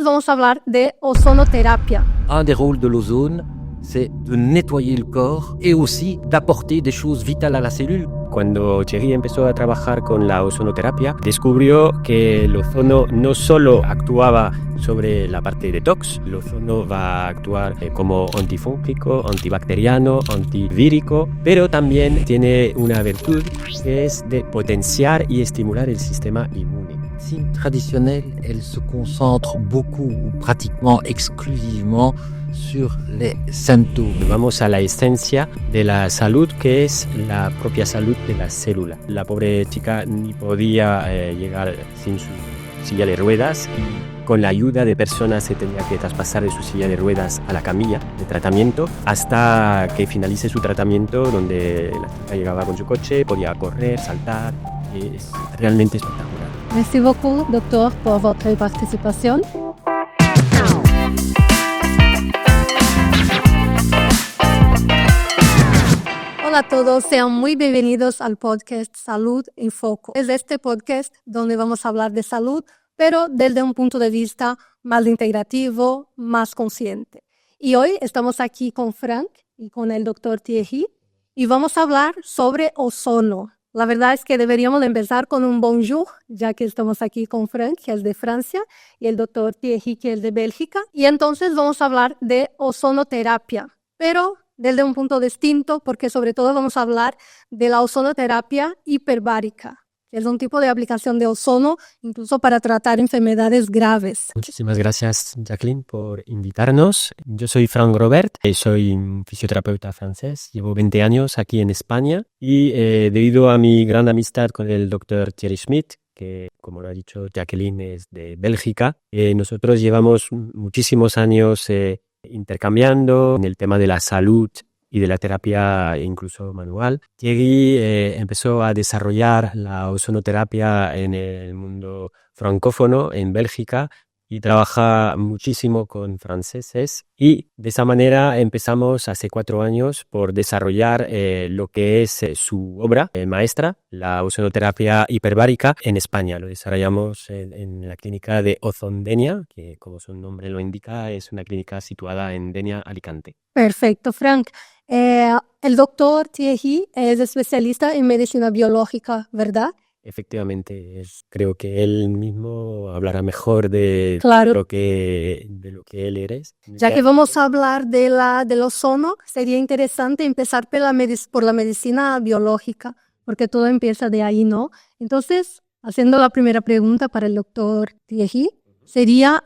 vamos a hablar de ozonoterapia. Un des rôles de l'ozone, c'est de nettoyer le corps et aussi d'apporter des choses vitales à la cellule. Cuando Thierry empezó a trabajar con la ozonoterapia, descubrió que el ozono no solo actuaba sobre la parte detox, el ozono va a actuar como antifúngico, antibacteriano, antivírico, pero también tiene una virtud que es de potenciar y estimular el sistema inmune. La médecine traditionnelle, elle se concentre beaucoup ou pratiquement exclusivement sur les symptômes. Vamos a la esencia de la salud, que es la propia salud de la célula. La pobre chica ni podía llegar sin su silla de ruedas y con la ayuda de personas se tenía que traspasar de su silla de ruedas a la camilla de tratamiento hasta que finalice su tratamiento, donde la chica llegaba con su coche, podía correr, saltar. Es realmente espectacular. Merci beaucoup, doctor, por votre participación. Hola a todos, sean muy bienvenidos al podcast Salud en Foco. Es este podcast donde vamos a hablar de salud, pero desde un punto de vista más integrativo, más consciente. Y hoy estamos aquí con Frank y con el doctor Thierry y vamos a hablar sobre ozono. La verdad es que deberíamos empezar con un bonjour, ya que estamos aquí con Frank, que es de Francia, y el doctor Thierry, que es de Bélgica. Y entonces vamos a hablar de ozonoterapia, pero desde un punto distinto, porque sobre todo vamos a hablar de la ozonoterapia hiperbárica, que es un tipo de aplicación de ozono incluso para tratar enfermedades graves. Muchísimas gracias, Jacqueline, por invitarnos. Yo soy Frank Robert, soy un fisioterapeuta francés, llevo 20 años aquí en España y debido a mi gran amistad con el doctor Thierry Schmidt, que como lo ha dicho Jacqueline es de Bélgica, nosotros llevamos muchísimos años intercambiando en el tema de la salud y de la terapia incluso manual. Thierry empezó a desarrollar la ozonoterapia en el mundo francófono en Bélgica y trabaja muchísimo con franceses y de esa manera empezamos hace 4 años por desarrollar lo que es su obra maestra, la ozonoterapia hiperbárica en España. Lo desarrollamos en la clínica de Ozon Denia, que como su nombre lo indica es una clínica situada en Denia, Alicante. Perfecto, Frank. El doctor Thierry es especialista en medicina biológica, ¿verdad? Efectivamente, creo que él mismo hablará mejor de, Claro. lo que él eres. Ya que vamos a hablar del ozono, sería interesante empezar por la medicina biológica, porque todo empieza de ahí, ¿no? Entonces, haciendo la primera pregunta para el doctor Thierry, sería,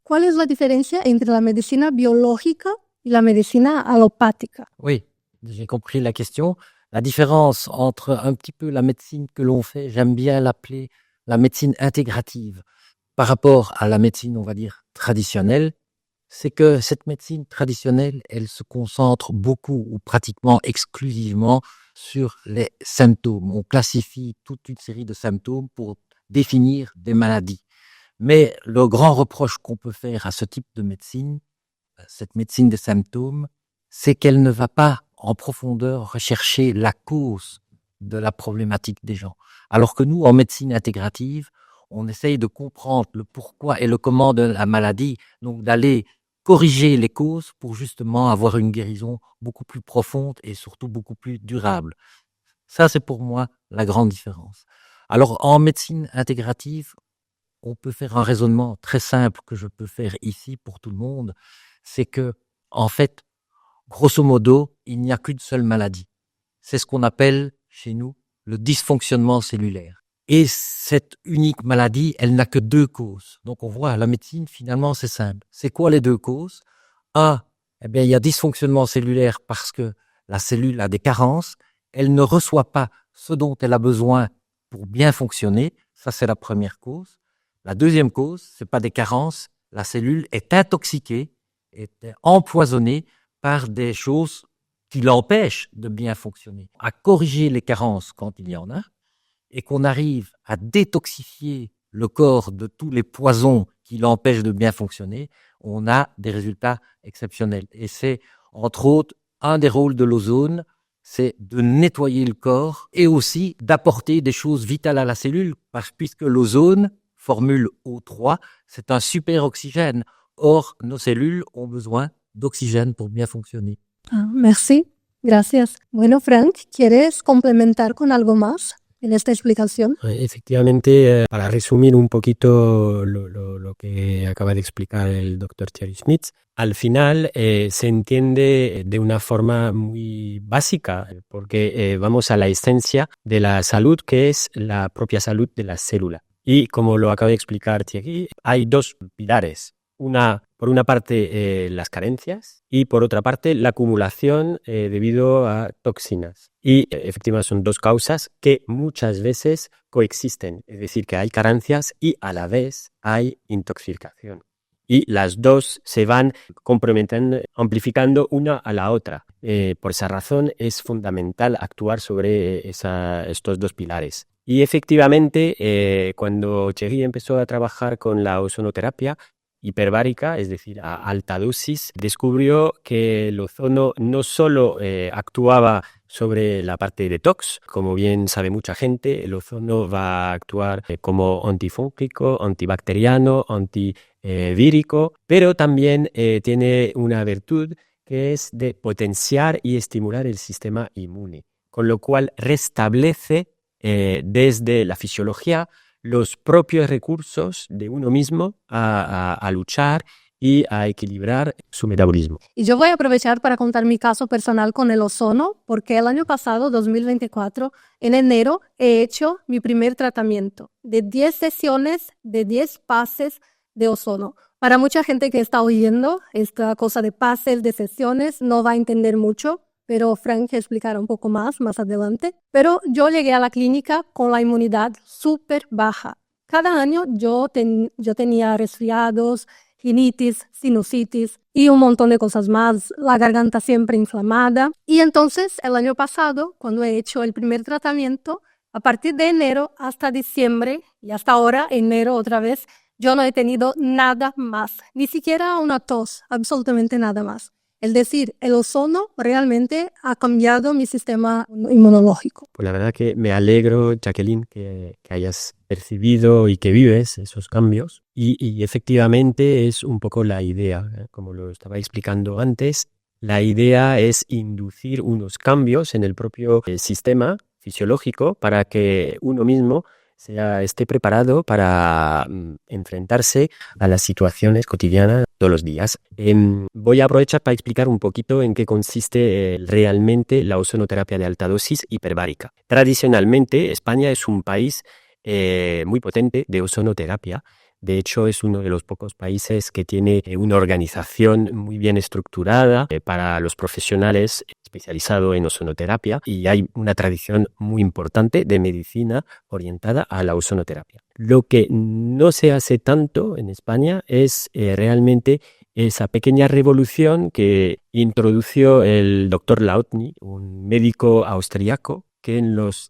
¿cuál es la diferencia entre la medicina biológica y la medicina alopática? Oui, j'ai compris la question. La différence entre un petit peu la médecine que l'on fait, j'aime bien l'appeler la médecine intégrative, par rapport à la médecine, on va dire, traditionnelle, c'est que cette médecine traditionnelle, elle se concentre beaucoup ou pratiquement exclusivement sur les symptômes. On classifie toute une série de symptômes pour définir des maladies. Mais le grand reproche qu'on peut faire à ce type de médecine, cette médecine des symptômes, c'est qu'elle ne va pas en profondeur rechercher la cause de la problématique des gens. Alors que nous, en médecine intégrative, on essaye de comprendre le pourquoi et le comment de la maladie, donc d'aller corriger les causes pour justement avoir une guérison beaucoup plus profonde et surtout beaucoup plus durable. Ça, c'est pour moi la grande différence. Alors, en médecine intégrative, on peut faire un raisonnement très simple que je peux faire ici pour tout le monde, c'est que, en fait, grosso modo, il n'y a qu'une seule maladie. C'est ce qu'on appelle, chez nous, le dysfonctionnement cellulaire. Et cette unique maladie, elle n'a que 2 causes. Donc on voit, la médecine, finalement, c'est simple. C'est quoi les 2 causes? Eh bien, il y a dysfonctionnement cellulaire parce que la cellule a des carences. Elle ne reçoit pas ce dont elle a besoin pour bien fonctionner. Ça, c'est la première cause. La deuxième cause, c'est pas des carences. La cellule est intoxiquée, est empoisonnée par des choses qui l'empêchent de bien fonctionner. À corriger les carences quand il y en a, et qu'on arrive à détoxifier le corps de tous les poisons qui l'empêchent de bien fonctionner, on a des résultats exceptionnels. Et c'est, entre autres, un des rôles de l'ozone, c'est de nettoyer le corps et aussi d'apporter des choses vitales à la cellule, puisque l'ozone formule O3, c'est un super oxygène. Or, nos cellules ont besoin d'oxygène pour bien fonctionner. Merci, gracias. Bueno, Frank, ¿quieres complementar con algo más en esta explicación? Efectivamente, para resumir un poquito lo que acaba de explicar el doctor Thierry Schmitz, al final se entiende de una forma muy básica, porque vamos a la esencia de la salud, que es la propia salud de la célula. Y como lo acaba de explicar Thierry, hay dos pilares. Por una parte, las carencias y por otra parte, la acumulación debido a toxinas. Y efectivamente son dos causas que muchas veces coexisten, es decir, que hay carencias y a la vez hay intoxicación. Y las dos se van comprometiendo, amplificando una a la otra. Por esa razón es fundamental actuar sobre estos dos pilares. Y efectivamente, cuando Thierry empezó a trabajar con la ozonoterapia hiperbárica, es decir, a alta dosis, descubrió que el ozono no solo actuaba sobre la parte detox, como bien sabe mucha gente, el ozono va a actuar como antifúngico, antibacteriano, antivírico, pero también tiene una virtud que es de potenciar y estimular el sistema inmune, con lo cual restablece desde la fisiología los propios recursos de uno mismo a luchar y a equilibrar su metabolismo. Y yo voy a aprovechar para contar mi caso personal con el ozono, porque el año pasado, 2024, en enero, he hecho mi primer tratamiento de 10 sesiones, de 10 pases de ozono. Para mucha gente que está oyendo esta cosa de pases, de sesiones, no va a entender mucho, pero Frank explicará un poco más adelante. Pero yo llegué a la clínica con la inmunidad súper baja. Cada año yo tenía resfriados, rinitis, sinusitis y un montón de cosas más, la garganta siempre inflamada. Y entonces el año pasado, cuando he hecho el primer tratamiento, a partir de enero hasta diciembre y hasta ahora, enero otra vez, yo no he tenido nada más, ni siquiera una tos, absolutamente nada más. Es decir, el ozono realmente ha cambiado mi sistema inmunológico. Pues la verdad que me alegro, Jacqueline, que hayas percibido y que vives esos cambios. Y efectivamente es un poco la idea, como lo estaba explicando antes. La idea es inducir unos cambios en el propio sistema fisiológico para que uno mismo esté preparado para enfrentarse a las situaciones cotidianas todos los días. Voy a aprovechar para explicar un poquito en qué consiste realmente la ozonoterapia de alta dosis hiperbárica. Tradicionalmente, España es un país muy potente de ozonoterapia. De hecho, es uno de los pocos países que tiene una organización muy bien estructurada para los profesionales especializados en ozonoterapia, y hay una tradición muy importante de medicina orientada a la ozonoterapia. Lo que no se hace tanto en España es realmente esa pequeña revolución que introdujo el doctor Lautny, un médico austriaco, que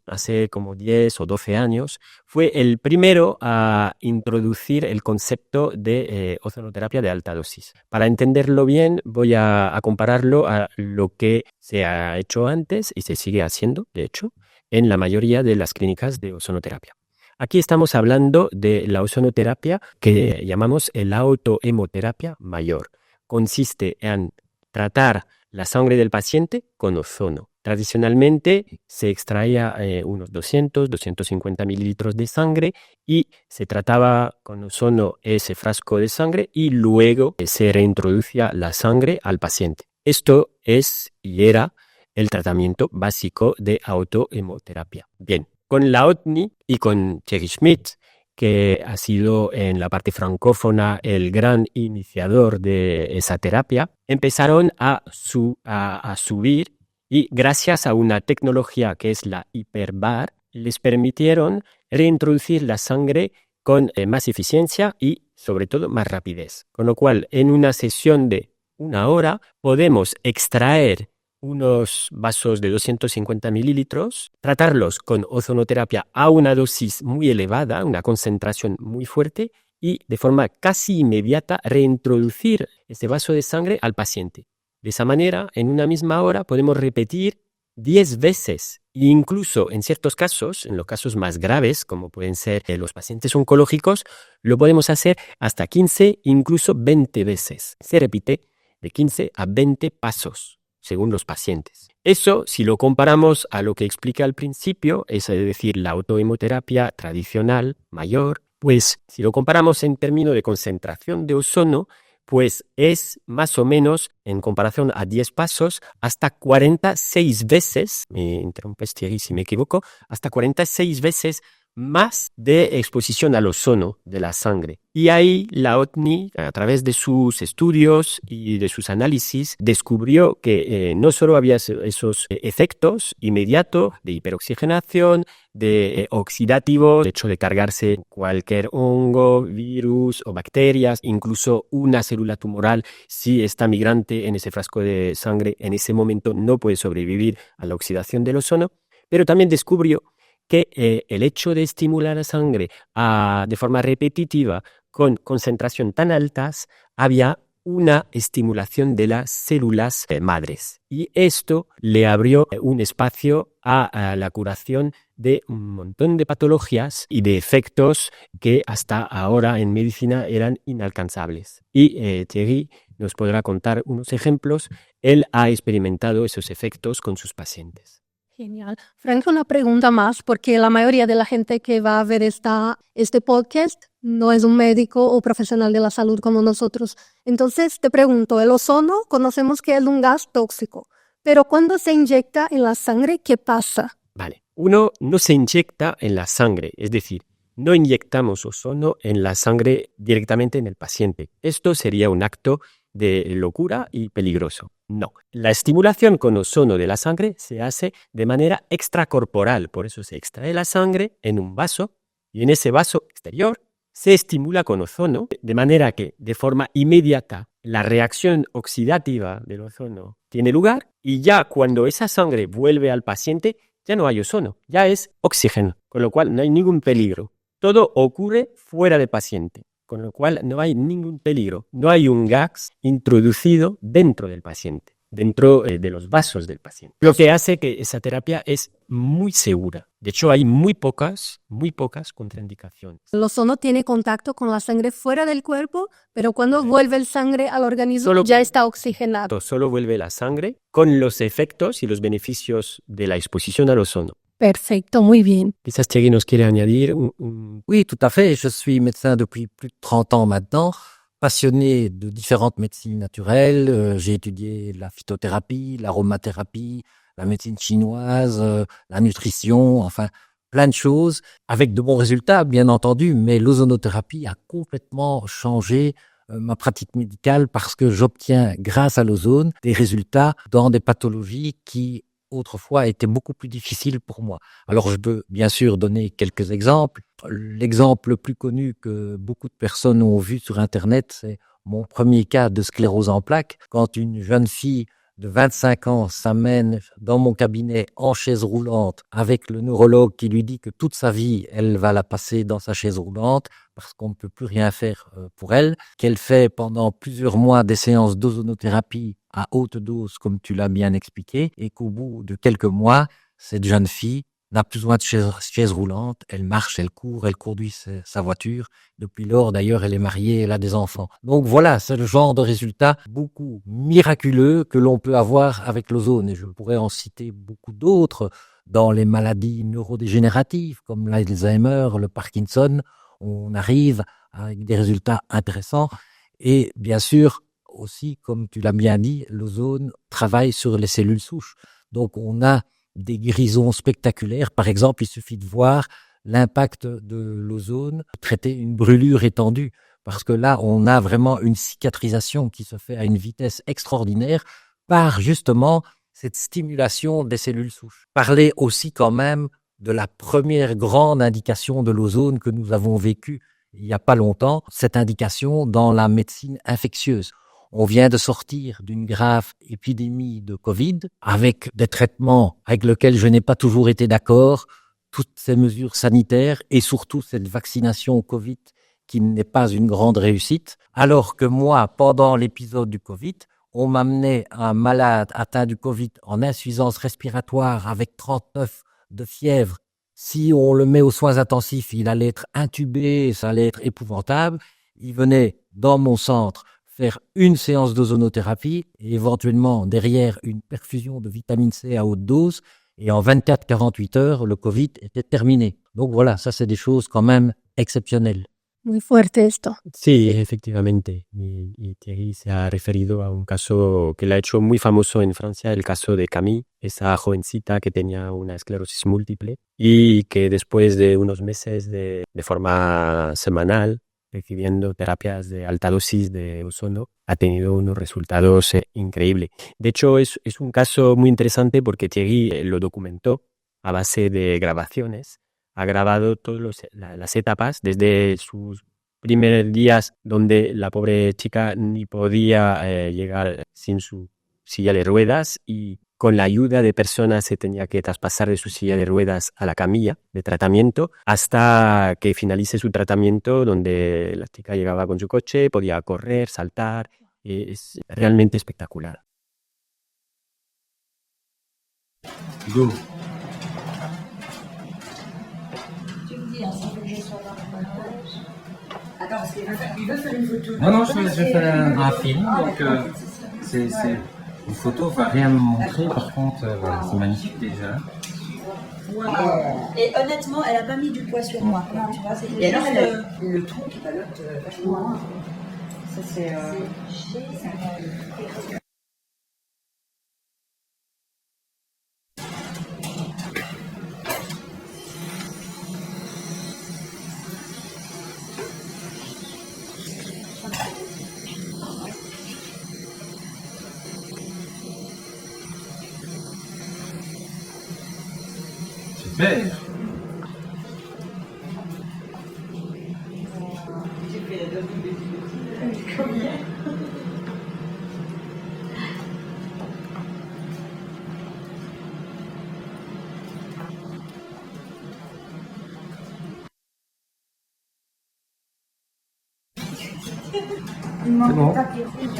hace como 10 o 12 años fue el primero a introducir el concepto de ozonoterapia de alta dosis. Para entenderlo bien, voy a compararlo a lo que se ha hecho antes y se sigue haciendo, de hecho, en la mayoría de las clínicas de ozonoterapia. Aquí estamos hablando de la ozonoterapia que llamamos el autohemoterapia mayor. Consiste en tratar la sangre del paciente con ozono. Tradicionalmente se extraía unos 250 mililitros de sangre y se trataba con ozono ese frasco de sangre y luego se reintroducía la sangre al paciente. Esto es y era el tratamiento básico de autohemoterapia. Bien, con Lautny y con Thierry Schmitz, que ha sido en la parte francófona el gran iniciador de esa terapia, empezaron a subir. Y gracias a una tecnología que es la hiperbar, les permitieron reintroducir la sangre con más eficiencia y sobre todo más rapidez. Con lo cual, en una sesión de 1 hora podemos extraer unos vasos de 250 mililitros, tratarlos con ozonoterapia a una dosis muy elevada, una concentración muy fuerte, y de forma casi inmediata reintroducir ese vaso de sangre al paciente. De esa manera, en una misma hora podemos repetir 10 veces. E incluso en ciertos casos, en los casos más graves, como pueden ser los pacientes oncológicos, lo podemos hacer hasta 15, incluso 20 veces. Se repite de 15 a 20 pasos, según los pacientes. Eso, si lo comparamos a lo que expliqué al principio, es decir, la autohemoterapia tradicional mayor, pues si lo comparamos en términos de concentración de ozono, pues es más o menos, en comparación a 10 pasos, hasta 46 veces, me interrumpes Thierry si me equivoco, hasta 46 veces más de exposición al ozono de la sangre. Y ahí la OTNI, a través de sus estudios y de sus análisis, descubrió que no solo había esos efectos inmediatos de hiperoxigenación, de oxidativos, de hecho de cargarse cualquier hongo, virus o bacterias, incluso una célula tumoral, si está migrante en ese frasco de sangre, en ese momento no puede sobrevivir a la oxidación del ozono, pero también descubrió que el hecho de estimular la sangre de forma repetitiva con concentración tan altas, había una estimulación de las células madres. Y esto le abrió un espacio a la curación de un montón de patologías y de efectos que hasta ahora en medicina eran inalcanzables. Y Thierry nos podrá contar unos ejemplos. Él ha experimentado esos efectos con sus pacientes. Genial. Frank, una pregunta más, porque la mayoría de la gente que va a ver este podcast no es un médico o profesional de la salud como nosotros. Entonces, te pregunto, el ozono conocemos que es un gas tóxico, pero cuando se inyecta en la sangre, ¿qué pasa? Vale, uno no se inyecta en la sangre, es decir, no inyectamos ozono en la sangre directamente en el paciente. Esto sería un acto de locura y peligroso. No. La estimulación con ozono de la sangre se hace de manera extracorporal. Por eso se extrae la sangre en un vaso y en ese vaso exterior se estimula con ozono de manera que de forma inmediata la reacción oxidativa del ozono tiene lugar y ya cuando esa sangre vuelve al paciente ya no hay ozono, ya es oxígeno, con lo cual no hay ningún peligro. Todo ocurre fuera del paciente, con lo cual no hay ningún peligro. No hay un gas introducido dentro del paciente, dentro de los vasos del paciente. Lo que hace que esa terapia es muy segura. De hecho, hay muy pocas contraindicaciones. El ozono tiene contacto con la sangre fuera del cuerpo, pero cuando vuelve el sangre al organismo ya está oxigenado. Solo vuelve la sangre con los efectos y los beneficios de la exposición al ozono. Perfecto, muy bien. Quizás Thierry nos quiere añadir Oui, tout à fait. Je suis médecin depuis plus de 30 ans maintenant, passionné de différentes médecines naturelles. J'ai étudié la phytothérapie, l'aromathérapie, la médecine chinoise, la nutrition, enfin plein de choses, avec de bons résultats, bien entendu, mais l'ozonothérapie a complètement changé ma pratique médicale parce que j'obtiens, grâce à l'ozone, des résultats dans des pathologies qui autrefois était beaucoup plus difficile pour moi. Alors je peux bien sûr donner quelques exemples. L'exemple le plus connu que beaucoup de personnes ont vu sur Internet, c'est mon premier cas de sclérose en plaques. Quand une jeune fille de 25 ans s'amène dans mon cabinet en chaise roulante avec le neurologue qui lui dit que toute sa vie, elle va la passer dans sa chaise roulante parce qu'on ne peut plus rien faire pour elle, qu'elle fait pendant plusieurs mois des séances d'ozonothérapie à haute dose, comme tu l'as bien expliqué, et qu'au bout de quelques mois, cette jeune fille n'a plus besoin de chaise roulante, elle marche, elle conduit sa voiture. Depuis lors, d'ailleurs, elle est mariée, elle a des enfants. Donc voilà, c'est le genre de résultat beaucoup miraculeux que l'on peut avoir avec l'ozone. Et je pourrais en citer beaucoup d'autres dans les maladies neurodégénératives, comme l'Alzheimer, le Parkinson. On arrive avec des résultats intéressants. Et bien sûr, aussi, comme tu l'as bien dit, l'ozone travaille sur les cellules souches. Donc on a des guérisons spectaculaires. Par exemple, il suffit de voir l'impact de l'ozone traiter une brûlure étendue. Parce que là, on a vraiment une cicatrisation qui se fait à une vitesse extraordinaire par justement cette stimulation des cellules souches. Parler aussi quand même de la première grande indication de l'ozone que nous avons vécue il n'y a pas longtemps, cette indication dans la médecine infectieuse. On vient de sortir d'une grave épidémie de Covid avec des traitements avec lesquels je n'ai pas toujours été d'accord, toutes ces mesures sanitaires et surtout cette vaccination au Covid qui n'est pas une grande réussite. Alors que moi, pendant l'épisode du Covid, on m'amenait un malade atteint du Covid en insuffisance respiratoire avec 39 de fièvre. Si on le met aux soins intensifs, il allait être intubé, ça allait être épouvantable. Il venait dans mon centre faire une séance d'ozonothérapie et éventuellement derrière une perfusion de vitamine C à haute dose. Et en 24-48 heures, le Covid était terminé. Donc voilà, ça c'est des choses quand même exceptionnelles. Muy fuerte esto. Sí, efectivamente. Y Thierry se ha referido a un caso que le ha hecho muy famoso en Francia, el caso de Camille, esa jovencita que tenía una esclerosis múltiple y que después de unos meses de forma semanal, recibiendo terapias de alta dosis de ozono, ha tenido unos resultados increíbles. De hecho, es un caso muy interesante porque Thierry lo documentó a base de grabaciones. Ha grabado todas las etapas desde sus primeros días donde la pobre chica ni podía llegar sin su silla de ruedas y con la ayuda de personas se tenía que traspasar de su silla de ruedas a la camilla de tratamiento hasta que finalice su tratamiento donde la chica llegaba con su coche, podía correr, saltar. Es realmente espectacular. Go. Attends, parce qu'il veut faire une photo. Non, je vais faire un film, donc c'est une photo va rien me montrer, par contre, voilà, c'est magnifique déjà. Wow. Et honnêtement, elle a pas mis du poids sur moi. Tu vois, et alors, elle a le tronc qui balotte vachement loin. Ça, c'est Super. Il manque bon. de papier rouge.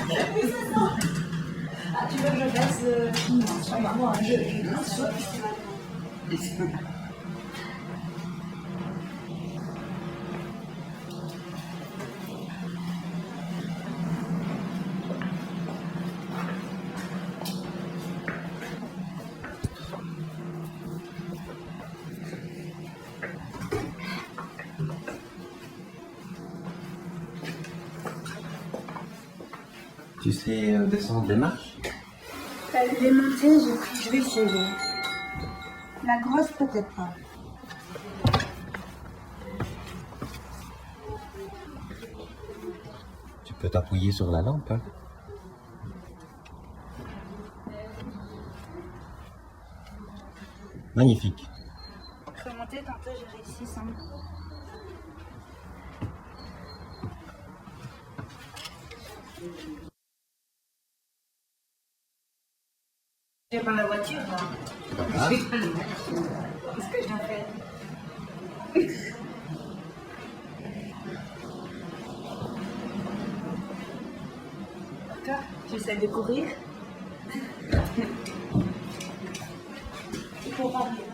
Ah, tu veux que je fasse non, moi, Tu sais descendre des marches? les montées, je vais essayer. La grosse, peut-être pas. Tu peux t'appuyer sur la lampe. Hein. Magnifique. Remonter, tantôt j'ai réussi sans. Je vais prendre la voiture, là. Qu'est-ce que j'en fais? Toi, tu essaies de courir? Il faut remplir.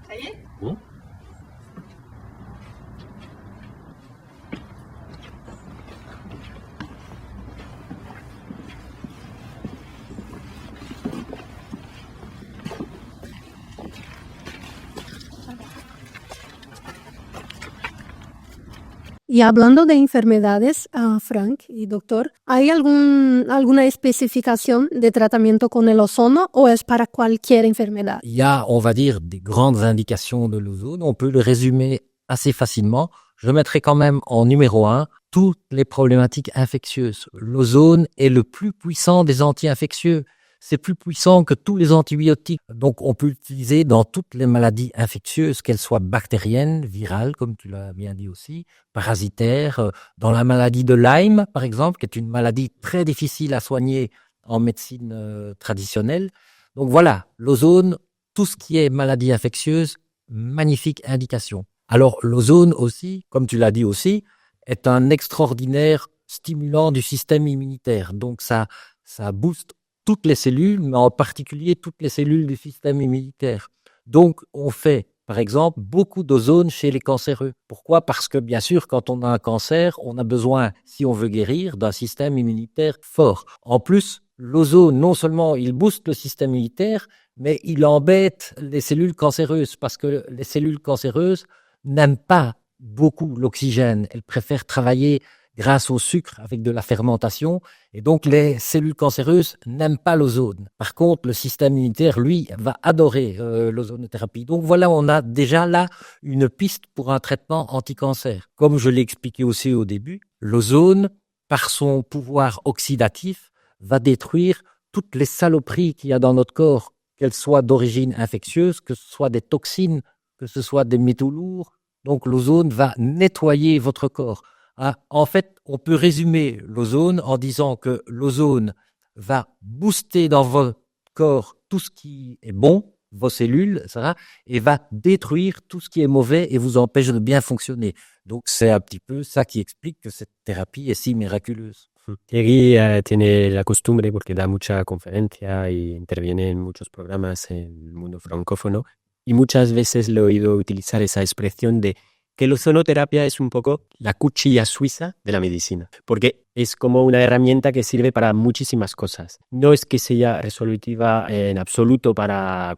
Ça y est? Oui. Y hablando de enfermedades, Frank y doctor, ¿hay alguna especificación de tratamiento con el ozono o es para cualquier enfermedad? Il y a, on va dire, des grandes indications de l'ozone. On peut le résumer assez facilement. Je mettrai quand même en numéro 1 toutes les problématiques infectieuses. L'ozone est le plus puissant des anti-infectieux. C'est plus puissant que tous les antibiotiques. Donc, on peut l'utiliser dans toutes les maladies infectieuses, qu'elles soient bactériennes, virales, comme tu l'as bien dit aussi, parasitaires. Dans la maladie de Lyme, par exemple, qui est une maladie très difficile à soigner en médecine traditionnelle. Donc voilà, l'ozone, tout ce qui est maladie infectieuse, magnifique indication. Alors, l'ozone aussi, comme tu l'as dit aussi, est un extraordinaire stimulant du système immunitaire. Donc ça booste toutes les cellules, mais en particulier toutes les cellules du système immunitaire. Donc on fait, par exemple, beaucoup d'ozone chez les cancéreux. Pourquoi? Parce que bien sûr, quand on a un cancer, on a besoin, si on veut guérir, d'un système immunitaire fort. En plus, l'ozone, non seulement il booste le système immunitaire, mais il embête les cellules cancéreuses parce que les cellules cancéreuses n'aiment pas beaucoup l'oxygène. Elles préfèrent travailler grâce au sucre avec de la fermentation et donc les cellules cancéreuses n'aiment pas l'ozone. Par contre, le système immunitaire, lui, va adorer l'ozonothérapie. Donc voilà, on a déjà là une piste pour un traitement anti-cancer. Comme je l'ai expliqué aussi au début, l'ozone, par son pouvoir oxydatif, va détruire toutes les saloperies qu'il y a dans notre corps, qu'elles soient d'origine infectieuse, que ce soit des toxines, que ce soit des métaux lourds. Donc l'ozone va nettoyer votre corps. En fait, on peut résumer l'ozone en disant que l'ozone va booster dans votre corps tout ce qui est bon, vos cellules, etc., et va détruire tout ce qui est mauvais et vous empêche de bien fonctionner. Donc c'est un petit peu ça qui explique que cette thérapie est si miraculeuse. Thierry tiene la costumbre, porque da mucha conferencia y interviene en muchos programas en el mundo francófono, y muchas veces le he oído utilizar esa expresión de que la ozonoterapia es un poco la cuchilla suiza de la medicina, porque es como una herramienta que sirve para muchísimas cosas. No es que sea resolutiva en absoluto para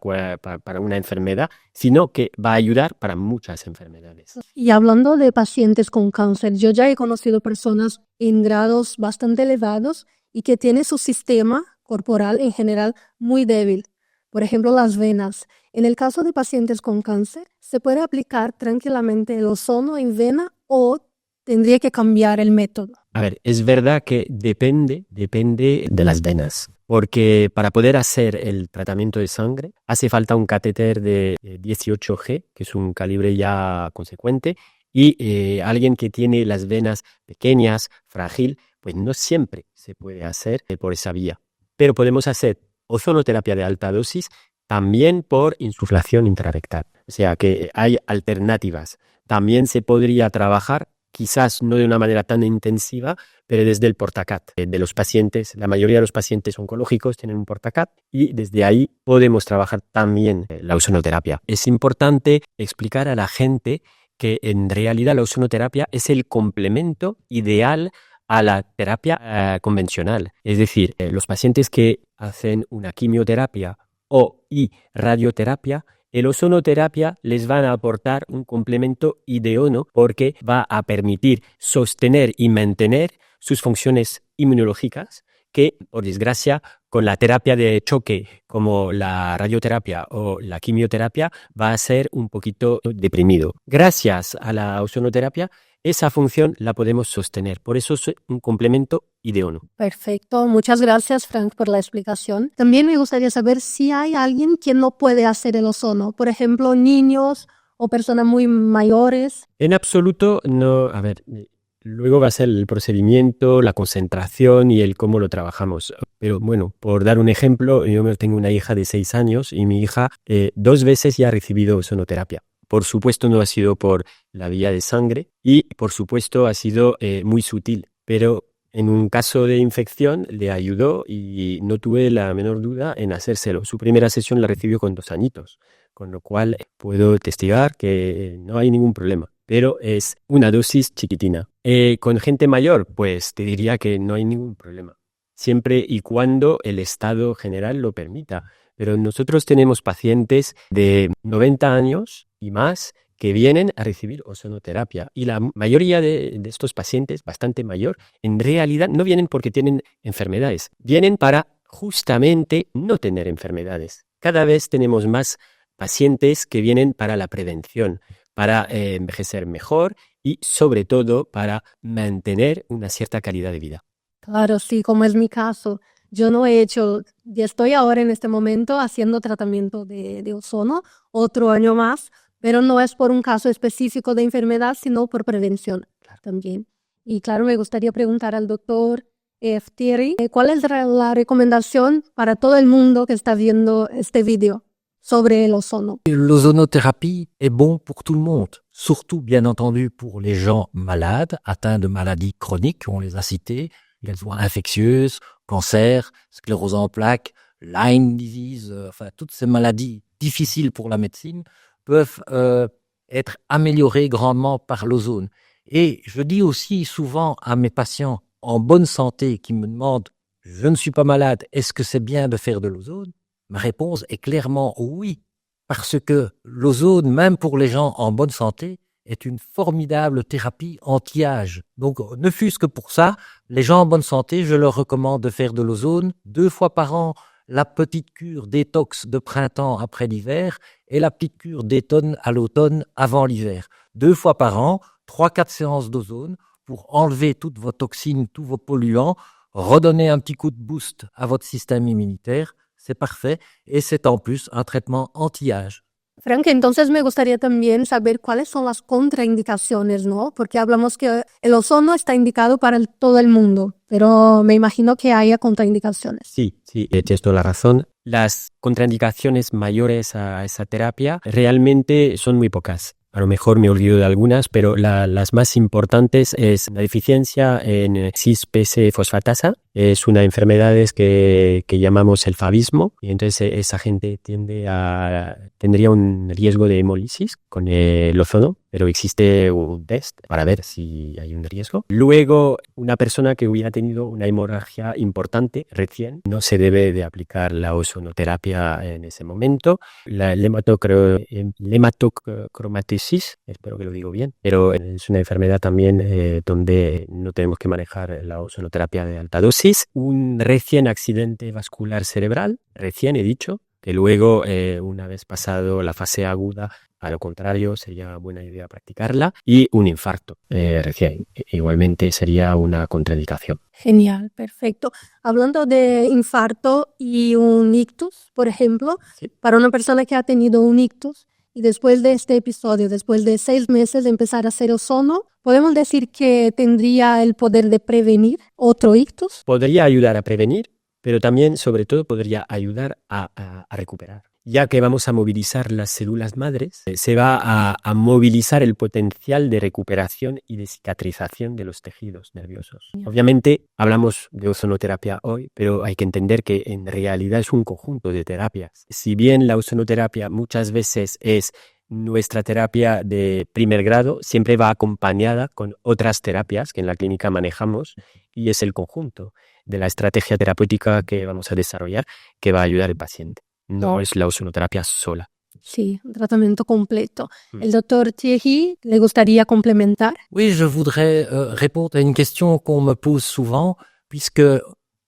una enfermedad, sino que va a ayudar para muchas enfermedades. Y hablando de pacientes con cáncer, yo ya he conocido personas en grados bastante elevados y que tienen su sistema corporal en general muy débil. Por ejemplo, las venas. En el caso de pacientes con cáncer, ¿se puede aplicar tranquilamente el ozono en vena o tendría que cambiar el método? A ver, es verdad que depende de las venas, porque para poder hacer el tratamiento de sangre hace falta un catéter de 18G, que es un calibre ya consecuente, y alguien que tiene las venas pequeñas, frágil, pues no siempre se puede hacer por esa vía. Pero podemos hacer ozonoterapia de alta dosis también por insuflación intrarrectal. O sea que hay alternativas. También se podría trabajar, quizás no de una manera tan intensiva, pero desde el portacat de los pacientes. La mayoría de los pacientes oncológicos tienen un portacat y desde ahí podemos trabajar también la ozonoterapia. Es importante explicar a la gente que en realidad la ozonoterapia es el complemento ideal a la terapia convencional. Es decir, los pacientes que hacen una quimioterapia y radioterapia, el ozonoterapia les va a aportar un complemento idóneo porque va a permitir sostener y mantener sus funciones inmunológicas que, por desgracia, con la terapia de choque como la radioterapia o la quimioterapia va a ser un poquito deprimido. Gracias a la ozonoterapia, esa función la podemos sostener. Por eso es un complemento idóneo. Perfecto. Muchas gracias, Frank, por la explicación. También me gustaría saber si hay alguien que no puede hacer el ozono. Por ejemplo, niños o personas muy mayores. En absoluto, no. A ver, luego va a ser el procedimiento, la concentración y el cómo lo trabajamos. Pero bueno, por dar un ejemplo, yo tengo una hija de 6 años y mi hija 2 veces ya ha recibido ozonoterapia. Por supuesto no ha sido por la vía de sangre y por supuesto ha sido muy sutil, pero en un caso de infección le ayudó y no tuve la menor duda en hacérselo. Su primera sesión la recibió con 2 añitos, con lo cual puedo testificar que no hay ningún problema, pero es una dosis chiquitina. Con gente mayor, pues te diría que no hay ningún problema, siempre y cuando el estado general lo permita. Pero nosotros tenemos pacientes de 90 años y más que vienen a recibir ozonoterapia. Y la mayoría de estos pacientes, bastante mayor, en realidad no vienen porque tienen enfermedades. Vienen para justamente no tener enfermedades. Cada vez tenemos más pacientes que vienen para la prevención, para envejecer mejor y sobre todo para mantener una cierta calidad de vida. Claro, sí, como es mi caso. Yo no he hecho, ya estoy ahora en este momento haciendo tratamiento de ozono, otro año más, pero no es por un caso específico de enfermedad, sino por prevención también. Y claro, me gustaría preguntar al doctor Thierry, ¿cuál es la recomendación para todo el mundo que está viendo este video sobre el ozono? L'ozonothérapie est bon pour tout le monde. surtout bien entendu pour les gens malades, atteints de maladies chroniques, on les a citées, qu'elles soient infectieuses, cancer, sclérose en plaques, Lyme disease, toutes ces maladies difficiles pour la médecine peuvent être améliorées grandement par l'ozone. Et je dis aussi souvent à mes patients en bonne santé qui me demandent « je ne suis pas malade, est-ce que c'est bien de faire de l'ozone ?» Ma réponse est clairement oui, parce que l'ozone, même pour les gens en bonne santé, est une formidable thérapie anti-âge. Donc, ne fût-ce que pour ça, les gens en bonne santé, je leur recommande de faire de l'ozone 2 fois par an, la petite cure détox de printemps après l'hiver et la petite cure d'automne à l'automne avant l'hiver. 2 fois par an, 3-4 séances d'ozone pour enlever toutes vos toxines, tous vos polluants, redonner un petit coup de boost à votre système immunitaire. C'est parfait et c'est en plus un traitement anti-âge. Frank, entonces me gustaría también saber cuáles son las contraindicaciones, ¿no? Porque hablamos que el ozono está indicado para todo el mundo, pero me imagino que haya contraindicaciones. Sí, tienes toda la razón. Las contraindicaciones mayores a esa terapia realmente son muy pocas. A lo mejor me olvido de algunas, pero las más importantes es la deficiencia en 6-PS-fosfatasa. Es una enfermedad que llamamos el favismo y entonces esa gente tendría un riesgo de hemólisis con el ozono, pero existe un test para ver si hay un riesgo. Luego, una persona que hubiera tenido una hemorragia importante recién, no se debe de aplicar la ozonoterapia en ese momento. La hematocromatosis, espero que lo digo bien, pero es una enfermedad también donde no tenemos que manejar la ozonoterapia de alta dosis. Un recién accidente vascular cerebral, recién he dicho, que luego una vez pasado la fase aguda, a lo contrario sería buena idea practicarla, y un infarto recién, igualmente sería una contraindicación. Genial, perfecto. Hablando de infarto y un ictus, por ejemplo, sí. Para una persona que ha tenido un ictus y después de este episodio, después de 6 meses de empezar a hacer ozono, ¿podemos decir que tendría el poder de prevenir otro ictus? Podría ayudar a prevenir, pero también, sobre todo, podría ayudar a recuperar. Ya que vamos a movilizar las células madres, se va a movilizar el potencial de recuperación y de cicatrización de los tejidos nerviosos. Obviamente, hablamos de ozonoterapia hoy, pero hay que entender que en realidad es un conjunto de terapias. Si bien la ozonoterapia muchas veces es nuestra terapia de primer grado, siempre va acompañada con otras terapias que en la clínica manejamos y es el conjunto de la estrategia terapéutica que vamos a desarrollar que va a ayudar al paciente. No es la ozonoterapia sola. Sí, un tratamiento completo. El docteur Thierry, ¿le gustaría complementar? Oui, je voudrais répondre à une question qu'on me pose souvent, puisque,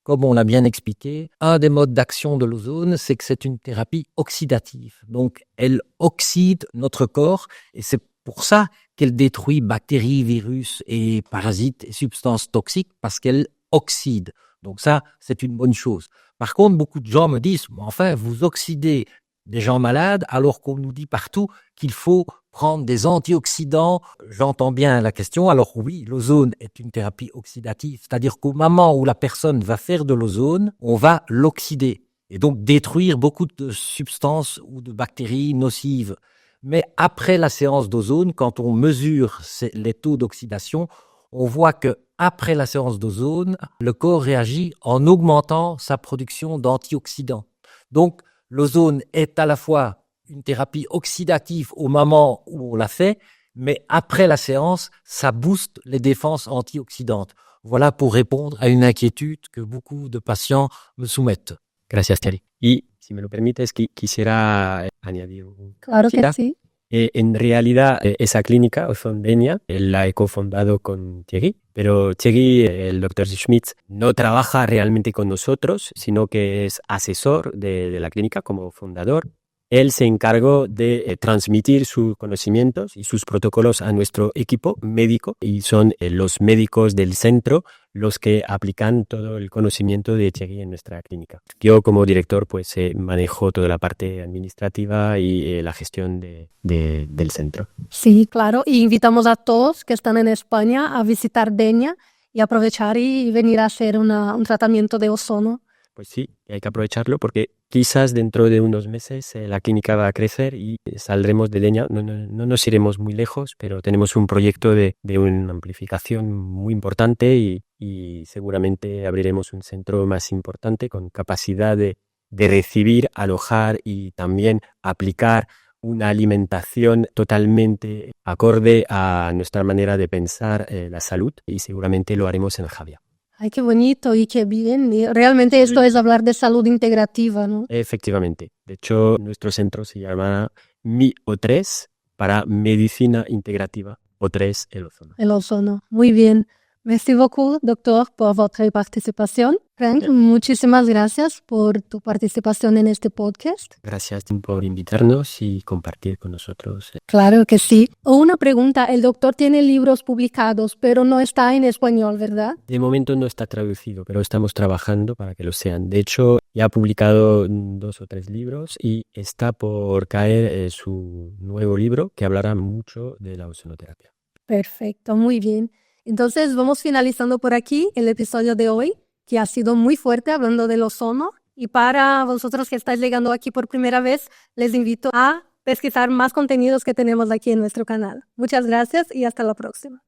comme on l'a bien expliqué, un des modes d'action de l'ozone, c'est que c'est une thérapie oxydative. Donc, elle oxyde notre corps et c'est pour ça qu'elle détruit bactéries, virus et parasites et substances toxiques parce qu'elle oxyde. Donc ça, c'est une bonne chose. Par contre, beaucoup de gens me disent, enfin, vous oxydez des gens malades alors qu'on nous dit partout qu'il faut prendre des antioxydants. J'entends bien la question. Alors oui, l'ozone est une thérapie oxydative, c'est-à-dire qu'au moment où la personne va faire de l'ozone, on va l'oxyder et donc détruire beaucoup de substances ou de bactéries nocives. Mais après la séance d'ozone, quand on mesure les taux d'oxydation, on voit que après la séance d'ozone, le corps réagit en augmentant sa production d'antioxydants. Donc, l'ozone est à la fois une thérapie oxydative au moment où on l'a fait, mais après la séance, ça booste les défenses antioxydantes. Voilà pour répondre à une inquiétude que beaucoup de patients me soumettent. Gracias, Thierry. Y si me lo permites, quisiera añadir un... Claro que sí. En realidad, esa clínica, Ozondenia, la he cofundado con Thierry, pero Thierry, el Dr. Schmitz, no trabaja realmente con nosotros, sino que es asesor de la clínica como fundador. Él se encargó de transmitir sus conocimientos y sus protocolos a nuestro equipo médico y son los médicos del centro los que aplican todo el conocimiento de Thierry en nuestra clínica. Yo como director pues manejo toda la parte administrativa y la gestión del centro. Sí, claro. Y invitamos a todos que están en España a visitar Denia y aprovechar y venir a hacer un tratamiento de ozono pues sí, hay que aprovecharlo porque quizás dentro de unos meses la clínica va a crecer y saldremos de Denia. No nos iremos muy lejos, pero tenemos un proyecto de una amplificación muy importante y seguramente abriremos un centro más importante con capacidad de recibir, alojar y también aplicar una alimentación totalmente acorde a nuestra manera de pensar la salud y seguramente lo haremos en Javia. Ay, qué bonito y qué bien. Y realmente esto es hablar de salud integrativa, ¿no? Efectivamente. De hecho, nuestro centro se llama MI-O3 para Medicina Integrativa O3 El Ozono. El ozono. Muy bien. Merci beaucoup, doctor, por votre participación. Frank, muchísimas gracias por tu participación en este podcast. Gracias por invitarnos y compartir con nosotros. Claro que sí. Una pregunta, el doctor tiene libros publicados, pero no está en español, ¿verdad? De momento no está traducido, pero estamos trabajando para que lo sean. De hecho, ya ha publicado 2 o 3 libros y está por caer su nuevo libro que hablará mucho de la ozonoterapia. Perfecto, muy bien. Entonces vamos finalizando por aquí el episodio de hoy, que ha sido muy fuerte hablando del ozono. Y para vosotros que estáis llegando aquí por primera vez, les invito a pesquisar más contenidos que tenemos aquí en nuestro canal. Muchas gracias y hasta la próxima.